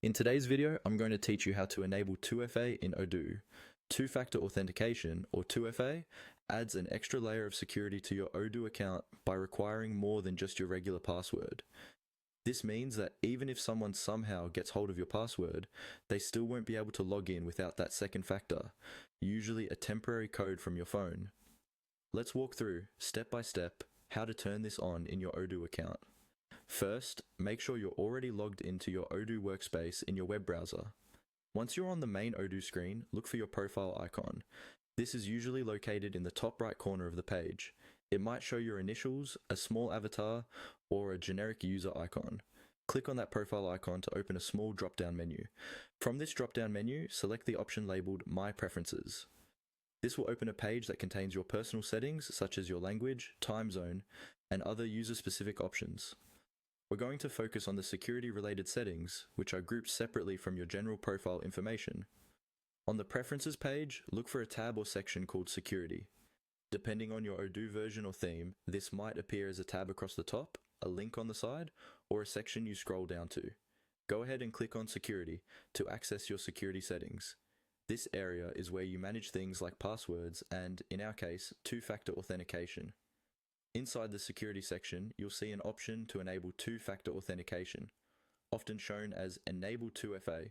In today's video, I'm going to teach you how to enable 2FA in Odoo. Two-factor authentication, or 2FA, adds an extra layer of security to your Odoo account by requiring more than just your regular password. This means that even if someone somehow gets hold of your password, they still won't be able to log in without that second factor, usually a temporary code from your phone. Let's walk through, step by step, how to turn this on in your Odoo account. First, make sure you're already logged into your Odoo workspace in your web browser. Once you're on the main Odoo screen, look for your profile icon. This is usually located in the top right corner of the page. It might show your initials, a small avatar, or a generic user icon. Click on that profile icon to open a small drop-down menu. From this drop-down menu, select the option labeled My Preferences. This will open a page that contains your personal settings, such as your language, time zone, and other user-specific options. We're going to focus on the security-related settings, which are grouped separately from your general profile information. On the Preferences page, look for a tab or section called Security. Depending on your Odoo version or theme, this might appear as a tab across the top, a link on the side, or a section you scroll down to. Go ahead and click on Security to access your security settings. This area is where you manage things like passwords and, in our case, two-factor authentication. Inside the security section, you'll see an option to enable two-factor authentication, often shown as Enable 2FA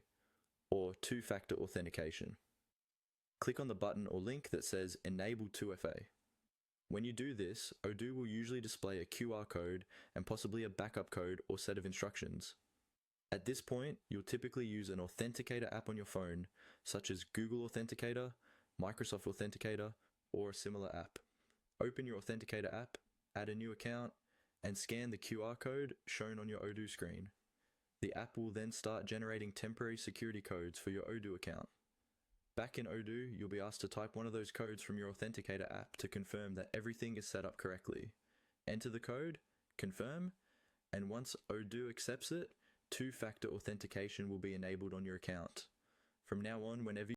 or two-factor authentication. Click on the button or link that says Enable 2FA. When you do this, Odoo will usually display a QR code and possibly a backup code or set of instructions. At this point, you'll typically use an authenticator app on your phone, such as Google Authenticator, Microsoft Authenticator, or a similar app. Open your Authenticator app, add a new account, and scan the QR code shown on your Odoo screen. The app will then start generating temporary security codes for your Odoo account. Back in Odoo, you'll be asked to type one of those codes from your Authenticator app to confirm that everything is set up correctly. Enter the code, confirm, and once Odoo accepts it, two-factor authentication will be enabled on your account. From now on, whenever